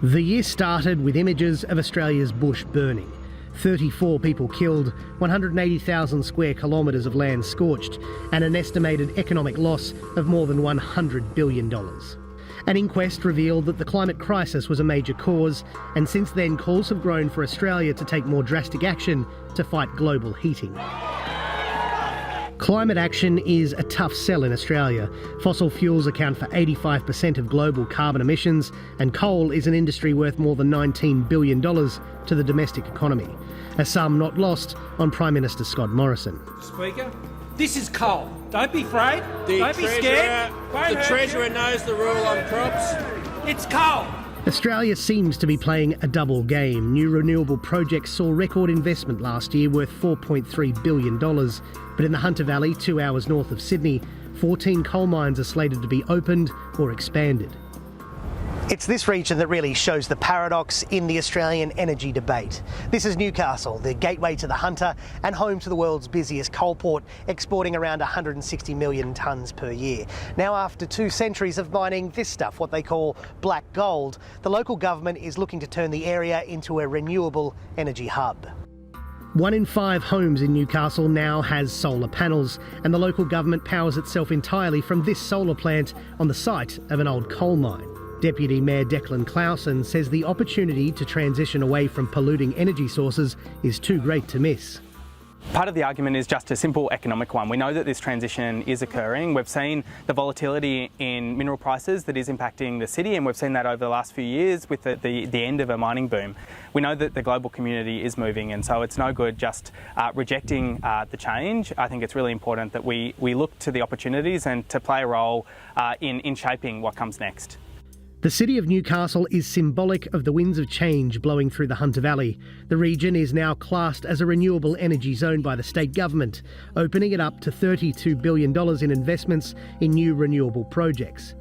The year started with images of Australia's bush burning. 34 people killed, 180,000 square kilometres of land scorched, and an estimated economic loss of more than $100 billion. An inquest revealed that the climate crisis was a major cause, and since then calls have grown for Australia to take more drastic action to fight global heating. Climate action is a tough sell in Australia. Fossil fuels account for 85% of global carbon emissions, and coal is an industry worth more than $19 billion to the domestic economy. A sum not lost on Prime Minister Scott Morrison. Speaker, this is coal. Don't be afraid. Don't be scared. The Treasurer knows the rule on crops. It's coal. Australia seems to be playing a double game. New renewable projects saw record investment last year worth $4.3 billion. But in the Hunter Valley, 2 hours north of Sydney, 14 coal mines are slated to be opened or expanded. It's this region that really shows the paradox in the Australian energy debate. This is Newcastle, the gateway to the Hunter and home to the world's busiest coal port, exporting around 160 million tonnes per year. Now, after 2 centuries of mining this stuff, what they call black gold, the local government is looking to turn the area into a renewable energy hub. 1 in 5 homes in Newcastle now has solar panels, and the local government powers itself entirely from this solar plant on the site of an old coal mine. Deputy Mayor Lachlan Guselli says the opportunity to transition away from polluting energy sources is too great to miss. Part of the argument is just a simple economic one. We know that this transition is occurring. We've seen the volatility in mineral prices that is impacting the city, and we've seen that over the last few years with the end of a mining boom. We know that the global community is moving, and so it's no good just rejecting the change. I think it's really important that we look to the opportunities and to play a role in shaping what comes next. The city of Newcastle is symbolic of the winds of change blowing through the Hunter Valley. The region is now classed as a renewable energy zone by the state government, opening it up to $32 billion in investments in new renewable projects.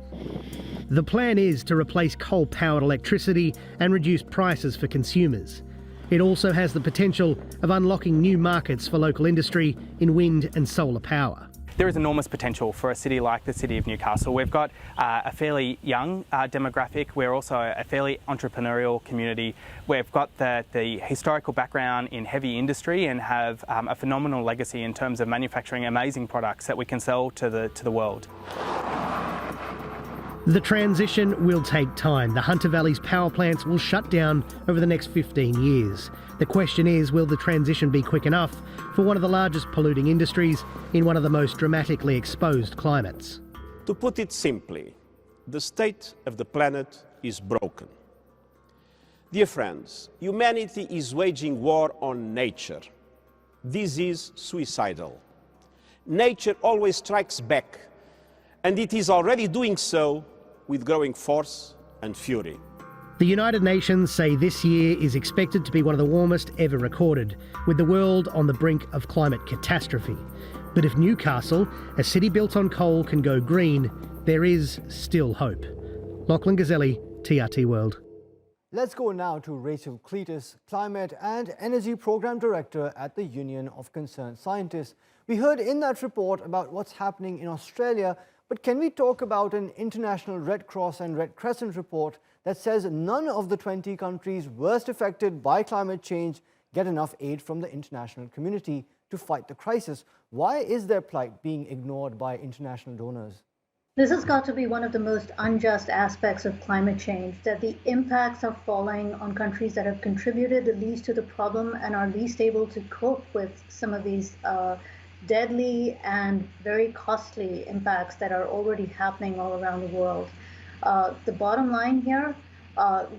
The plan is to replace coal-powered electricity and reduce prices for consumers. It also has the potential of unlocking new markets for local industry in wind and solar power. There is enormous potential for a city like the city of Newcastle. We've got a fairly young demographic. We're also a fairly entrepreneurial community. We've got the historical background in heavy industry and have a phenomenal legacy in terms of manufacturing amazing products that we can sell to the world. The transition will take time. The Hunter Valley's power plants will shut down over the next 15 years. The question is, will the transition be quick enough for one of the largest polluting industries in one of the most dramatically exposed climates? To put it simply, the state of the planet is broken. Dear friends, humanity is waging war on nature. This is suicidal. Nature always strikes back, and it is already doing so with growing force and fury. The United Nations say this year is expected to be one of the warmest ever recorded, with the world on the brink of climate catastrophe. But if Newcastle, a city built on coal, can go green, there is still hope. Lachlan Guselli, TRT World. Let's go now to Rachel Cletus, Climate and Energy Program Director at the Union of Concerned Scientists. We heard in that report about what's happening in Australia, but can we talk about an International Red Cross and Red Crescent report that says none of the 20 countries worst affected by climate change get enough aid from the international community to fight the crisis? Why is their plight being ignored by international donors? This has got to be one of the most unjust aspects of climate change, that the impacts are falling on countries that have contributed the least to the problem and are least able to cope with some of these deadly and very costly impacts that are already happening all around the world. The bottom line here,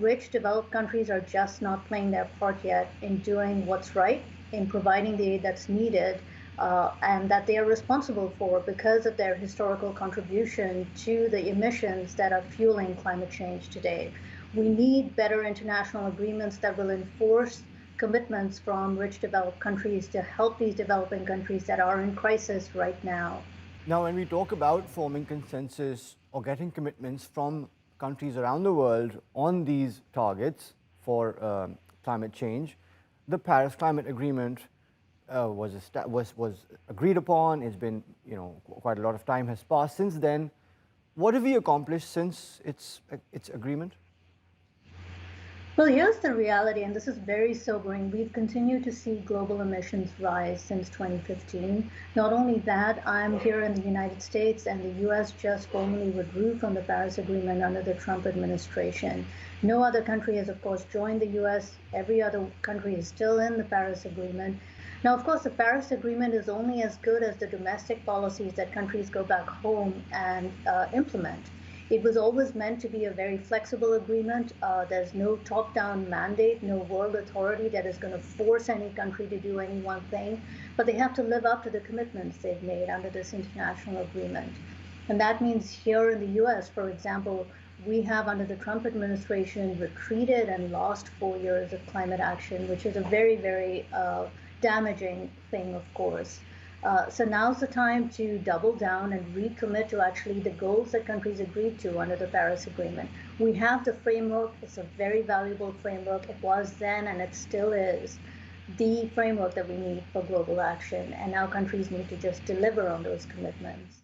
rich developed countries are just not playing their part yet in doing what's right, in providing the aid that's needed, and that they are responsible for because of their historical contribution to the emissions that are fueling climate change today. We need better international agreements that will enforce commitments from rich developed countries to help these developing countries that are in crisis right now. Now, when we talk about forming consensus or getting commitments from countries around the world on these targets for climate change, the Paris Climate Agreement was agreed upon. It's been, quite a lot of time has passed since then. What have we accomplished since its agreement? Well, here's the reality, and this is very sobering. We've continued to see global emissions rise since 2015. Not only that, I'm here in the United States, and the US just formally withdrew from the Paris Agreement under the Trump administration. No other country has, of course, joined the US. Every other country is still in the Paris Agreement. Now, of course, the Paris Agreement is only as good as the domestic policies that countries go back home and implement. It was always meant to be a very flexible agreement. There's no top-down mandate, no world authority that is going to force any country to do any one thing, but they have to live up to the commitments they've made under this international agreement. And that means here in the US, for example, we have under the Trump administration retreated and lost 4 years of climate action, which is a very, very damaging thing, of course. So now's the time to double down and recommit to actually the goals that countries agreed to under the Paris Agreement. We have the framework. It's a very valuable framework. It was then and it still is the framework that we need for global action. And now countries need to just deliver on those commitments.